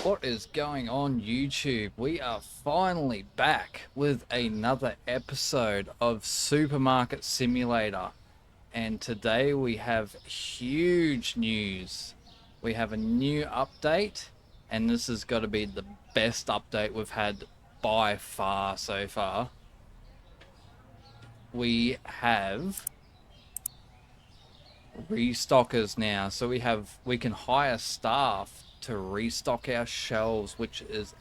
What is going on YouTube? We are finally back with another episode of Supermarket Simulator. And today we have huge news. We have a new update, and this has got to be the best update we've had by far so far. We have restockers now, so we can hire staff to restock our shelves, which is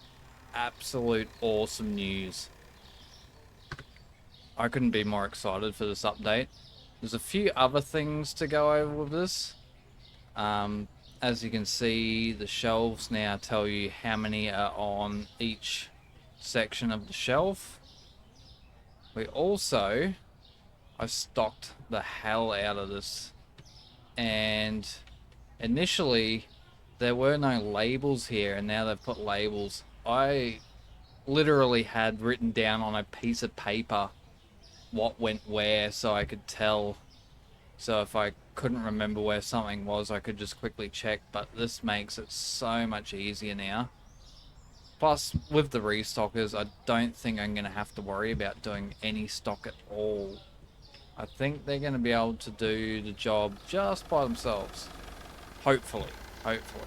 absolute awesome news. I couldn't be more excited for this update. There's a few other things to go over with this. As you can see, the shelves now tell you how many are on each section of the shelf. I stocked the hell out of this, and initially there were no labels here, and now they've put labels. I literally had written down on a piece of paper what went where so I could tell. So if I couldn't remember where something was, I could just quickly check, but this makes it so much easier now. Plus, with the restockers, I don't think I'm going to have to worry about doing any stock at all. I think they're going to be able to do the job just by themselves. Hopefully. Hopefully.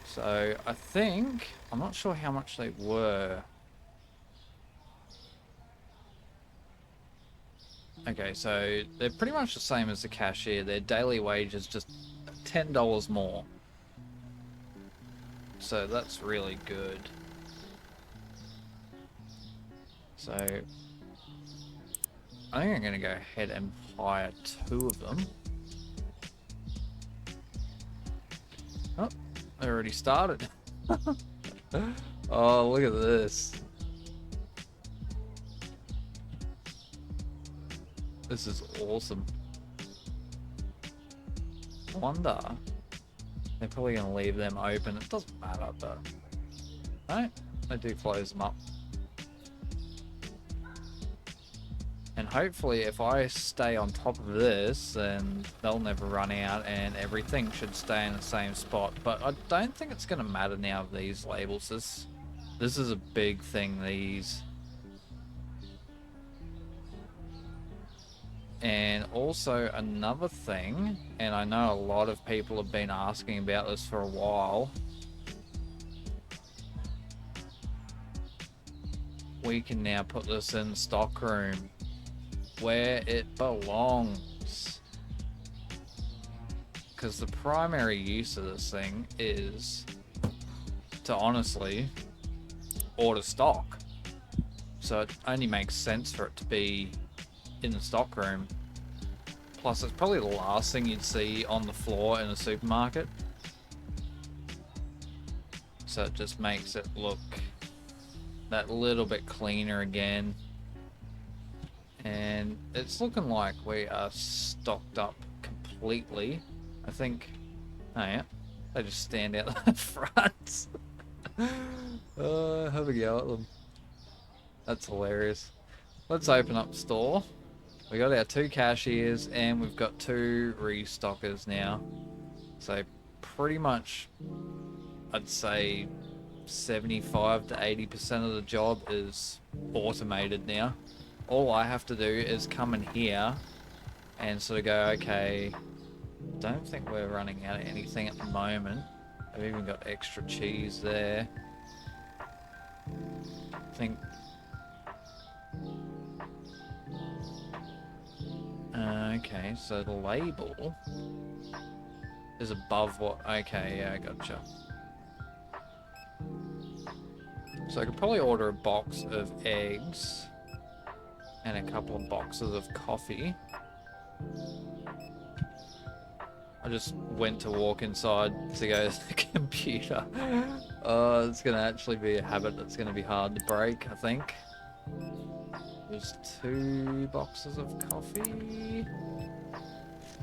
So, I'm not sure how much they were. Okay, so they're pretty much the same as the cashier. Their daily wage is just $10 more. So that's really good. So I think I'm going to go ahead and hire 2 of them. Oh, they already started. Oh, look at this. This is awesome. I wonder, they're probably going to leave them open. It doesn't matter, but no, they do close them up. And hopefully if I stay on top of this, then they'll never run out and everything should stay in the same spot. But I don't think it's going to matter now with these labels. This is a big thing, these. And also another thing, and I know a lot of people have been asking about this for a while, we can now put this in the stockroom where it belongs. Because the primary use of this thing is to honestly order stock. So it only makes sense for it to be in the stockroom. Plus it's probably the last thing you'd see on the floor in a supermarket. So it just makes it look that little bit cleaner again. And it's looking like we are stocked up completely. I think, oh yeah, they just stand out the front. Have a go at them. That's hilarious. Let's open up store. We got our 2 cashiers and we've got 2 restockers now. So pretty much, I'd say 75 to 80% of the job is automated now. All I have to do is come in here and sort of go, okay, don't think we're running out of anything at the moment. I've even got extra cheese there. I think okay, so the label is above what... Okay, yeah, I gotcha. So I could probably order a box of eggs and a couple of boxes of coffee. I just went to walk inside to go to the computer. It's going to actually be a habit that's going to be hard to break, I think. There's 2 boxes of coffee.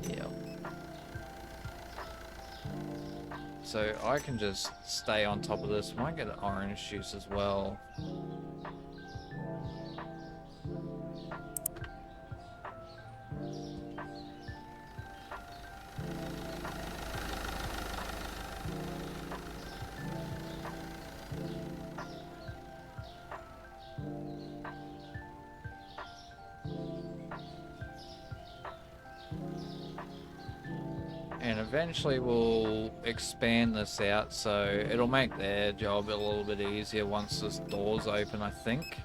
Yeah. So I can just stay on top of this. Might get an orange juice as well. eventually we'll expand this out so it'll make their job a little bit easier once this door's open, I think.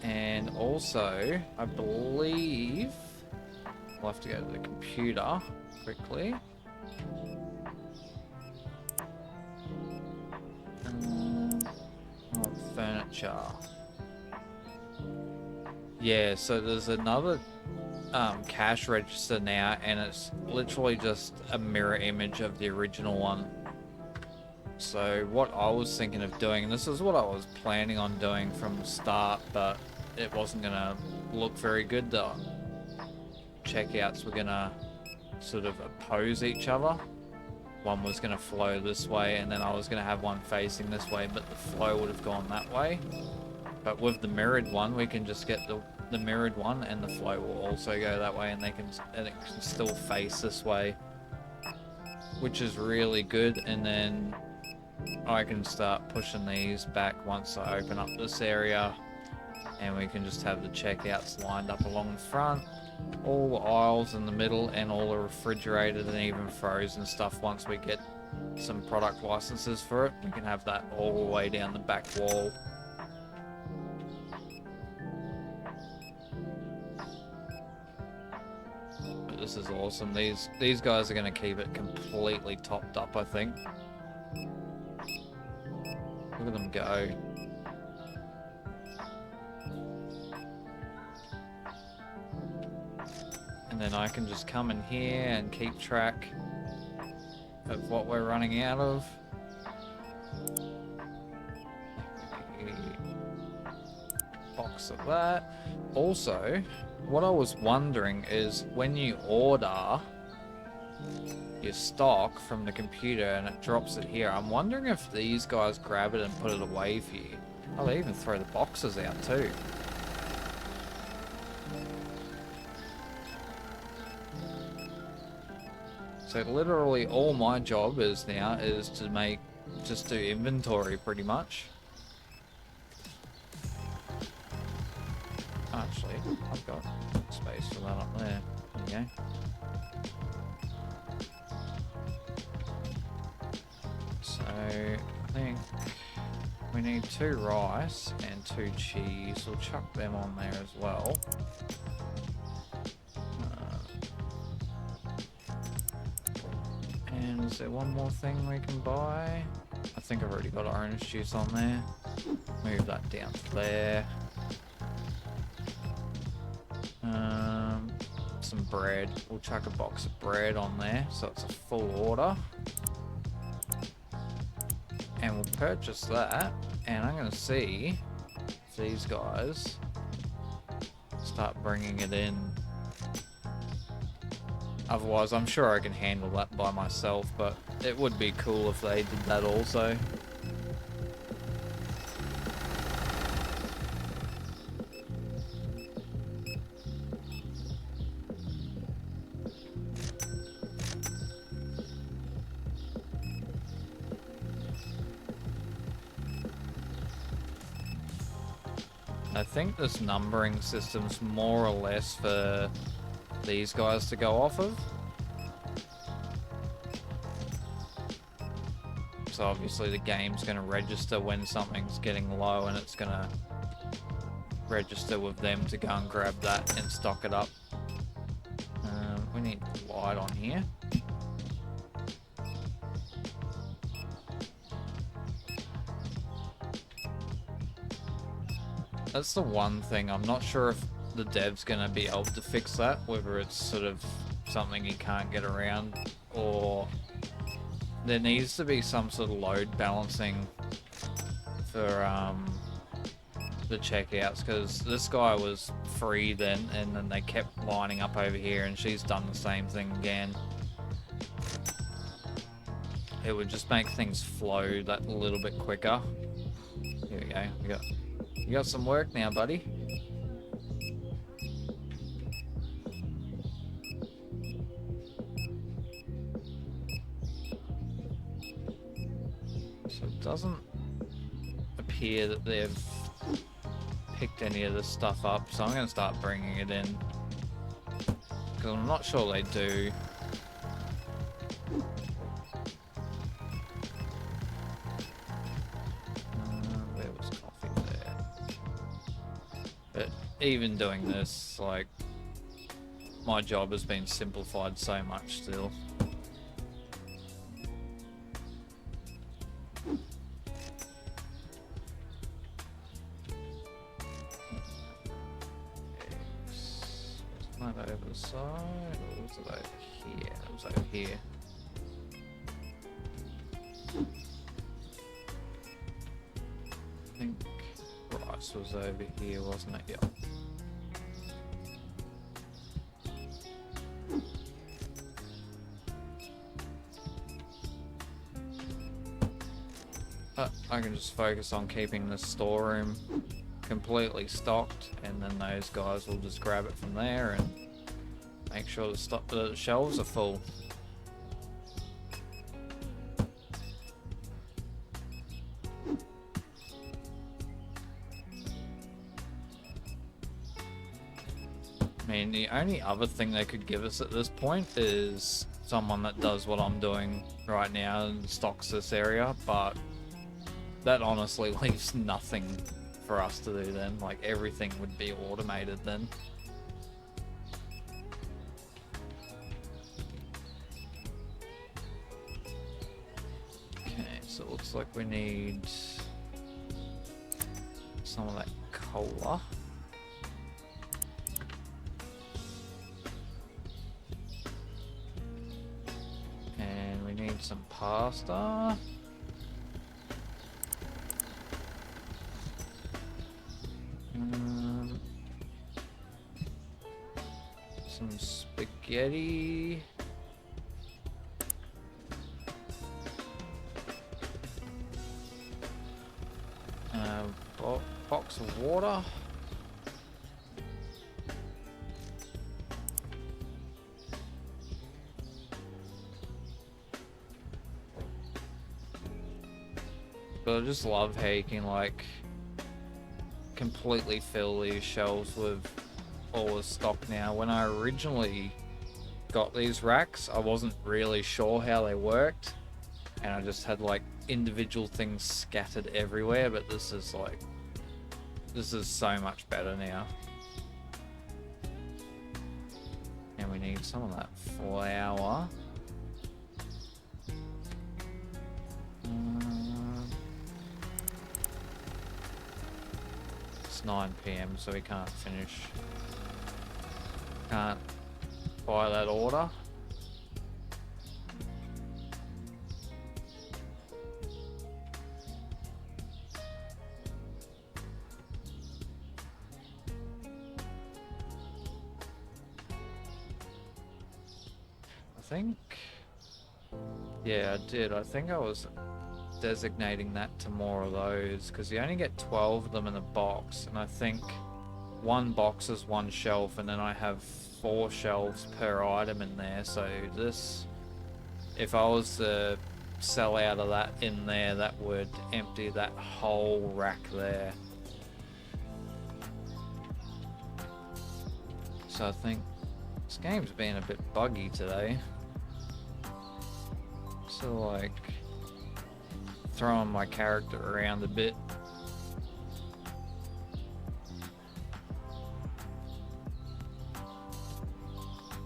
And also, I believe we'll have to go to the computer quickly. Furniture. Yeah, so there's another cash register now, and it's literally just a mirror image of the original one. So what I was thinking of doing, and this is what I was planning on doing from the start, but it wasn't gonna look very good. The checkouts were gonna sort of oppose each other. One was gonna flow this way, and then I was gonna have one facing this way, but the flow would have gone that way. But with the mirrored one, we can just get the mirrored one, and the flow will also go that way, and it can still face this way, which is really good. And then I can start pushing these back once I open up this area, and we can just have the checkouts lined up along the front, all the aisles in the middle, and all the refrigerated and even frozen stuff. Once we get some product licenses for it, we can have that all the way down the back wall. This is awesome. These guys are going to keep it completely topped up, I think. Look at them go. And then I can just come in here and keep track of what we're running out of. Box of that. Also, what I was wondering is when you order your stock from the computer and it drops it here, I'm wondering if these guys grab it and put it away for you. Oh, they even throw the boxes out too. So literally all my job is now is to just do inventory pretty much. Actually, I've got space for that up there. There you go. So I think we need 2 rice and 2 cheese. We'll chuck them on there as well. And is there one more thing we can buy? I think I've already got orange juice on there. Move that down to there. Some bread. We'll chuck a box of bread on there, so it's a full order. And we'll purchase that, and I'm going to see if these guys start bringing it in. Otherwise, I'm sure I can handle that by myself, but it would be cool if they did that also. I think this numbering system's more or less for these guys to go off of. So obviously the game's going to register when something's getting low, and it's going to register with them to go and grab that and stock it up. We need light on here. That's the one thing. I'm not sure if the dev's going to be able to fix that, whether it's sort of something you can't get around, or there needs to be some sort of load balancing for the checkouts, because this guy was free then, and then they kept lining up over here, and she's done the same thing again. It would just make things flow that little bit quicker. Here we go. You got some work now, buddy. So it doesn't appear that they've picked any of this stuff up, so I'm going to start bringing it in, because I'm not sure they do. even doing this, like, my job has been simplified so much still. Wasn't that over the side, or was it over here? It was over here. I think rice was over here, wasn't it? Yep. I can just focus on keeping the storeroom completely stocked, and then those guys will just grab it from there and make sure the shelves are full. I mean, the only other thing they could give us at this point is someone that does what I'm doing right now and stocks this area, but that honestly leaves nothing for us to do then. Like, everything would be automated then. Okay, so it looks like we need some of that cola. And we need some pasta. Some spaghetti. Box of water. But I just love how you can, like, completely fill these shelves with all the stock now. When I originally got these racks, I wasn't really sure how they worked, and I just had like individual things scattered everywhere, but this is so much better now. And we need some of that flour. It's 9 PM, so we can't buy that order. Yeah, I did. I think I was designating that to more of those, because you only get 12 of them in a box, and I think one box is one shelf, and then I have 4 shelves per item in there. So this, if I was to sell out of that in there, that would empty that whole rack there. So I think this game's been a bit buggy today. So, like, throwing my character around a bit.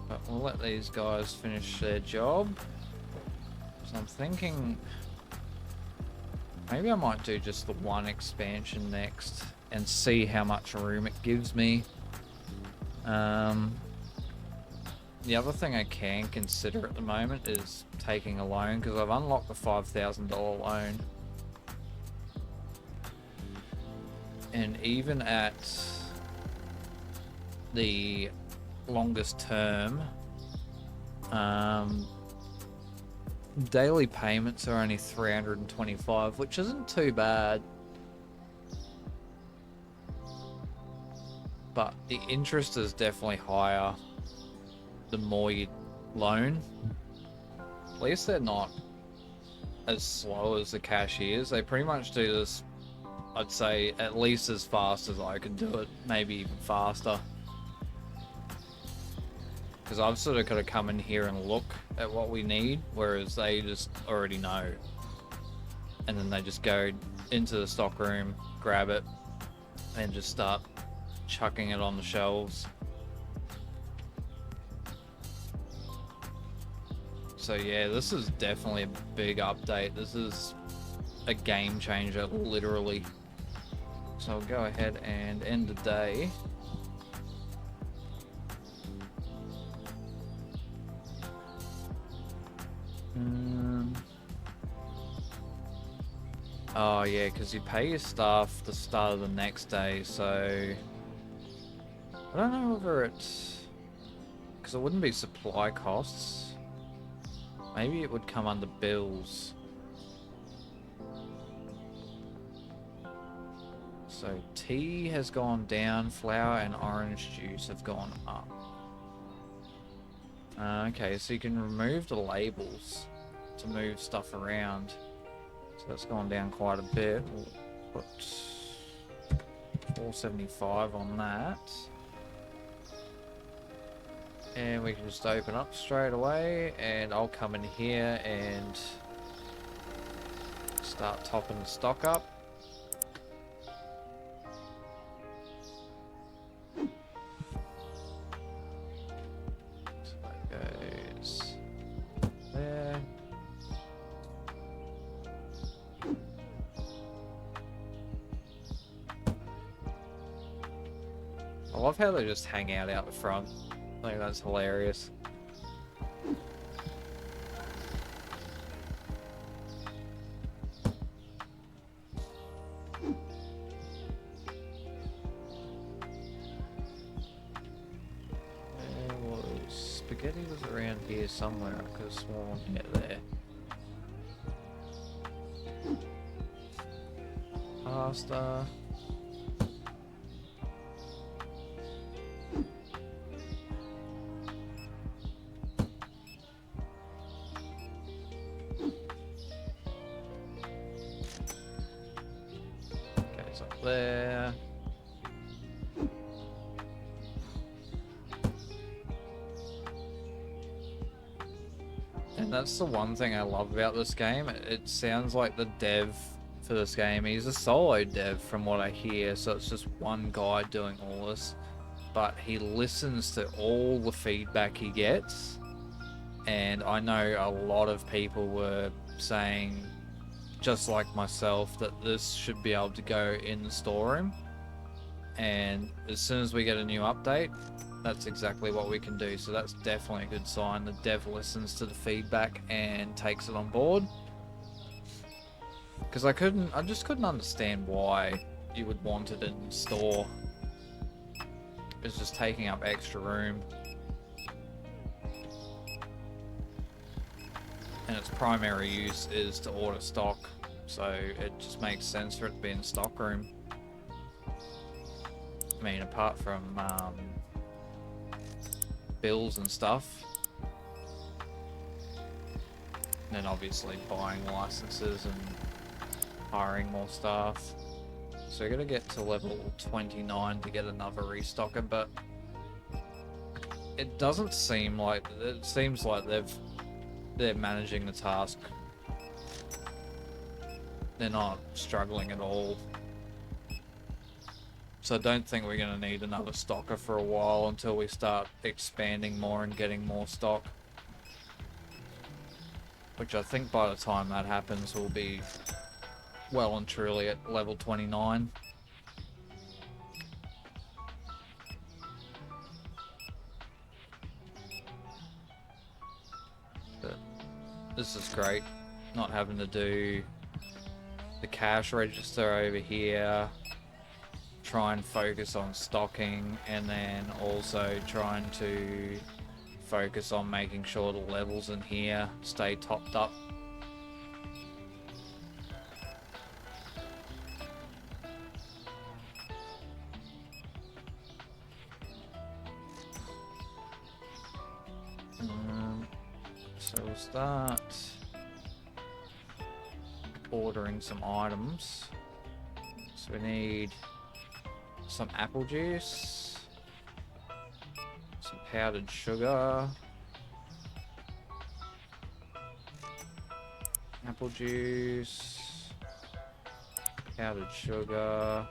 But we'll let these guys finish their job. So I'm thinking maybe I might do just the one expansion next and see how much room it gives me. The other thing I can consider at the moment is taking a loan, because I've unlocked the $5,000 loan. And even at the longest term, daily payments are only $325, which isn't too bad. But the interest is definitely higher the more you loan. At least they're not as slow as the cashiers. They pretty much do this, I'd say, at least as fast as I can do it, maybe even faster. Because I've sort of got to come in here and look at what we need, whereas they just already know. And then they just go into the stock room, grab it, and just start chucking it on the shelves. So yeah, this is definitely a big update. This is a game changer, literally. So I'll go ahead and end the day. Oh yeah, because you pay your staff the start of the next day, so I don't know whether it's because it wouldn't be supply costs. Maybe it would come under bills. So tea has gone down, flour and orange juice have gone up. Okay, so you can remove the labels to move stuff around. So that's gone down quite a bit. We'll put 475 on that. And we can just open up straight away, and I'll come in here and start topping the stock up. So that goes there. I love how they just hang out the front. I think that's hilarious. Spaghetti was around here somewhere. I could have sworn. Yeah, there. Pasta. Goes up there. And that's the one thing I love about this game. It sounds like the dev for this game, he's a solo dev from what I hear, so it's just one guy doing all this. But he listens to all the feedback he gets. And I know a lot of people were saying, just like myself, that this should be able to go in the storeroom. And as soon as we get a new update, that's exactly what we can do. So that's definitely a good sign. The dev listens to the feedback and takes it on board. Because I just couldn't understand why you would want it in store. It's just taking up extra room. And its primary use is to order stock. So it just makes sense for it to be in stock room. I mean, apart from bills and stuff, and then obviously buying licenses and hiring more staff. So we're gonna get to level 29 to get another restocker, but it doesn't seem like, it seems like they're managing the task. They're not struggling at all. So I don't think we're going to need another stocker for a while until we start expanding more and getting more stock. Which I think by the time that happens we'll be well and truly at level 29. But this is great, not having to do the cash register over here. Try and focus on stocking, and then also trying to focus on making sure the levels in here stay topped up. So we'll start ordering some items. So we need some apple juice, some powdered sugar, apple juice, powdered sugar,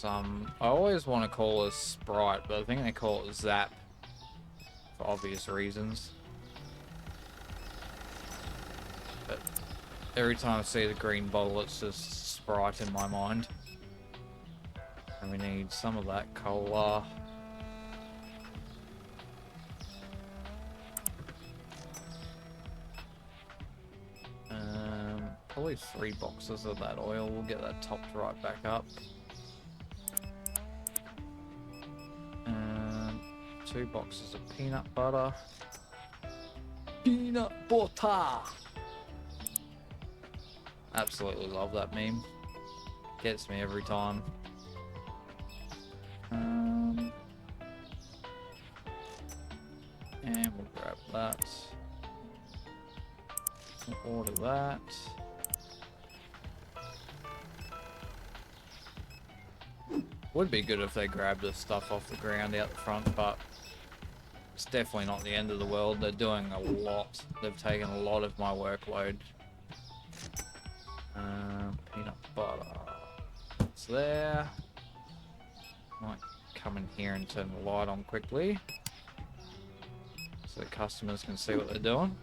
some... I always want to call this Sprite, but I think they call it Zap. For obvious reasons. But every time I see the green bottle, it's just Sprite in my mind. And we need some of that cola. Probably 3 boxes of that oil. We'll get that topped right back up. 2 boxes of peanut butter. Peanut butter! Absolutely love that meme. Gets me every time. And we'll grab that. We'll order that. Would be good if they grabbed this stuff off the ground out the front, but it's definitely not the end of the world. They're doing a lot. They've taken a lot of my workload. Peanut butter. It's there. Might come in here and turn the light on quickly so the customers can see what they're doing.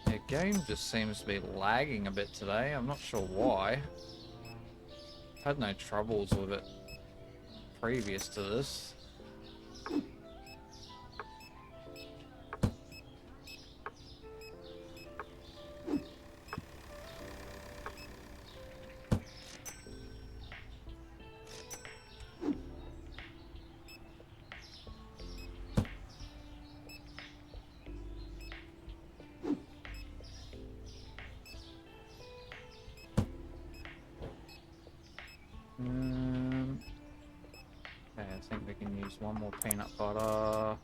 The game just seems to be lagging a bit today. I'm not sure why. I've had no troubles with it previous to this. Okay, I think we can use one more peanut butter.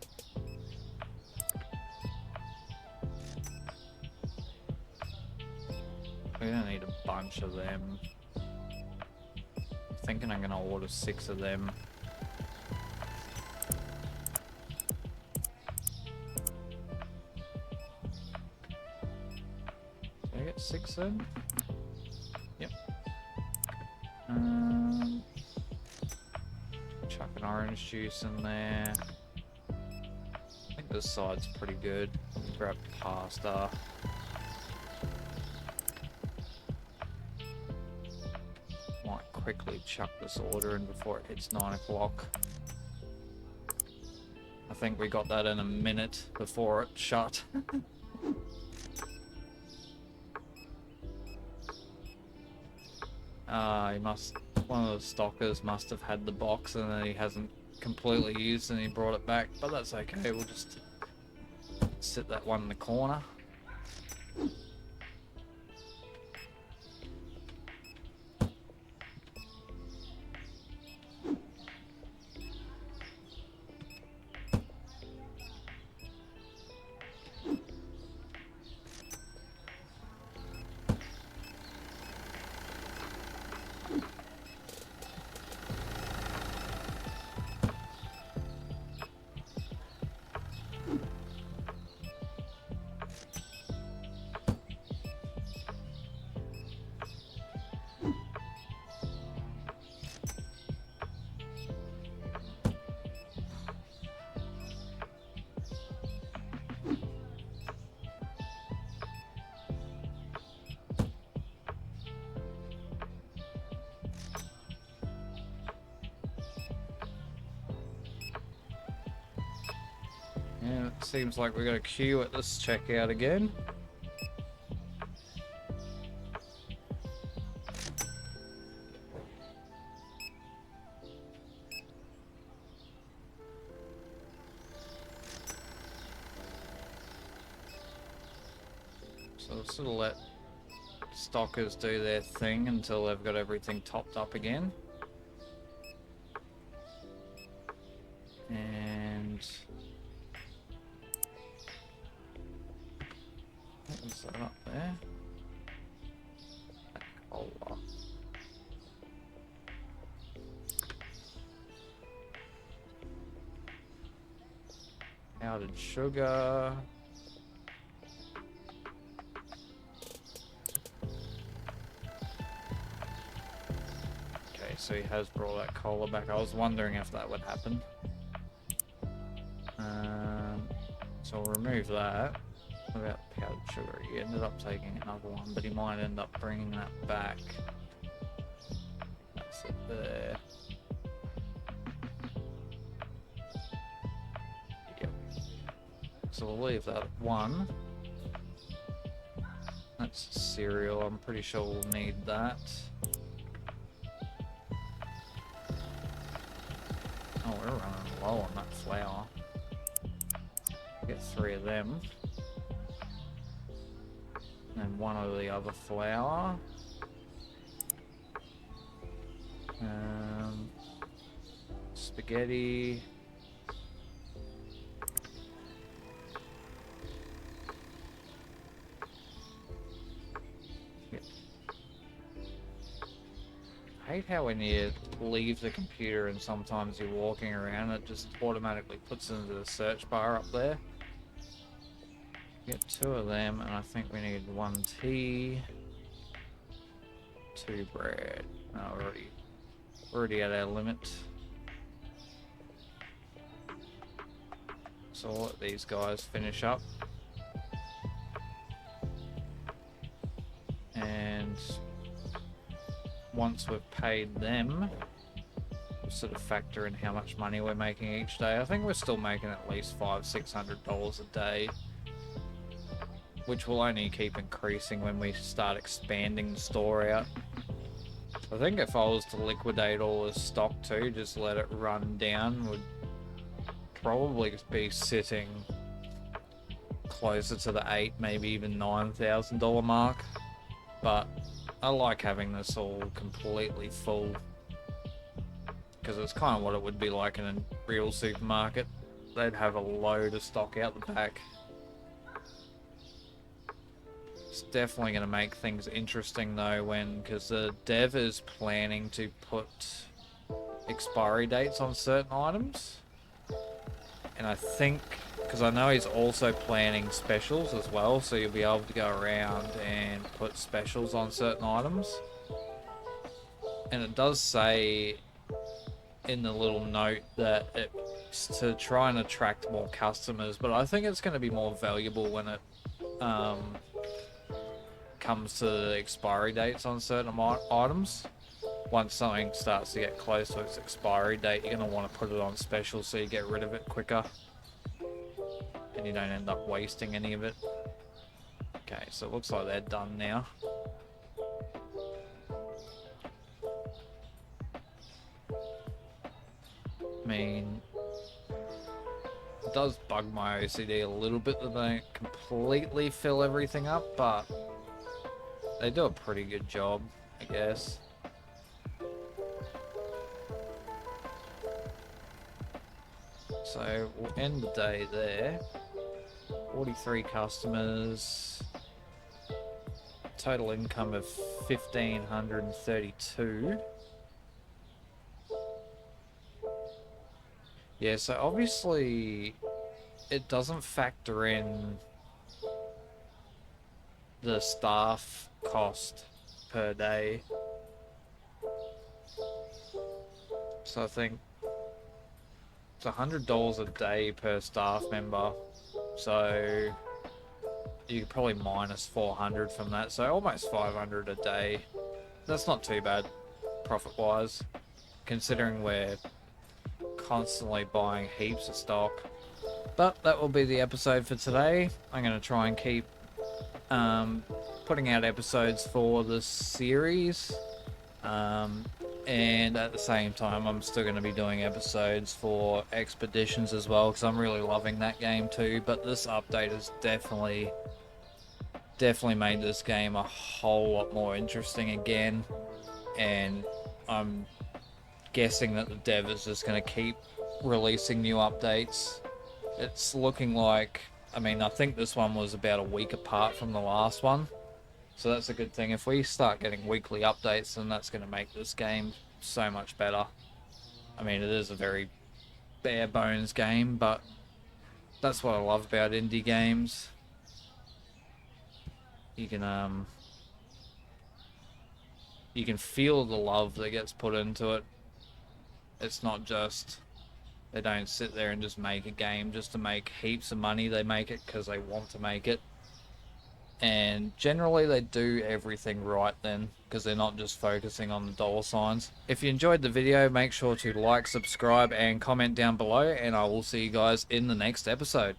We don't need a bunch of them. I'm thinking I'm gonna order 6 of them. Did I get 6 then? Yep. Chuck an orange juice in there. I think this side's pretty good. Grab pasta. Might quickly chuck this order in before it hits 9 o'clock. I think we got that in a minute before it shut. One of the stockers must have had the box and then he hasn't completely used and he brought it back, but that's okay, we'll just sit that one in the corner. Yeah, it seems like we got a queue at this checkout again. So we'll sort of let stockers do their thing until they've got everything topped up again. And what was that up there? That cola. powdered sugar. Okay, so he has brought that cola back. I was wondering if that would happen. So I'll remove that. What about powdered sugar? He ended up taking another one, but he might end up bringing that back. That's it there. Yep. So we'll leave that at 1. That's cereal. I'm pretty sure we'll need that. Oh, we're running low on that flour. Get 3 of them. And 1 of the other flour. Spaghetti. Yep. I hate how when you leave the computer and sometimes you're walking around, it just automatically puts into the search bar up there. Get 2 of them, and I think we need 1 tea, 2 bread. Oh, already at our limit. So I'll let these guys finish up. And once we've paid them, we'll sort of factor in how much money we're making each day. I think we're still making at least $500-600 a day, which will only keep increasing when we start expanding the store out. I think if I was to liquidate all this stock too, just let it run down, would probably be sitting closer to the $8,000, maybe even $9,000 mark. But I like having this all completely full, because it's kind of what it would be like in a real supermarket. They'd have a load of stock out the back. It's definitely going to make things interesting though, because the dev is planning to put expiry dates on certain items. And I think, because I know he's also planning specials as well, so you'll be able to go around and put specials on certain items. And it does say in the little note that it's to try and attract more customers, but I think it's going to be more valuable when it comes to the expiry dates on certain items. Once something starts to get close to its expiry date, you're going to want to put it on special so you get rid of it quicker and you don't end up wasting any of it. Okay, so it looks like they're done now. I mean, it does bug my OCD a little bit that they don't completely fill everything up, but they do a pretty good job, I guess. So we'll end the day there. 43 customers. Total income of 1,532. Yeah, so obviously it doesn't factor in the staff cost per day. So I think it's $100 a day per staff member. So you could probably minus 400 from that. So almost 500 a day. That's not too bad profit-wise, considering we're constantly buying heaps of stock. But that will be the episode for today. I'm going to try and keep putting out episodes for this series, and at the same time I'm still going to be doing episodes for Expeditions as well, because I'm really loving that game too. But this update has definitely made this game a whole lot more interesting again, and I'm guessing that the dev is just going to keep releasing new updates. It's looking like, I mean, I think this one was about a week apart from the last one, so that's a good thing. If we start getting weekly updates, then that's going to make this game so much better. I mean, it is a very bare bones game, but That's what I love about indie games. You can feel the love that gets put into it. It's not just, they don't sit there and just make a game just to make heaps of money. They make it because they want to make it. And generally they do everything right then, because they're not just focusing on the dollar signs. If you enjoyed the video, make sure to like, subscribe, and comment down below, and I will see you guys in the next episode.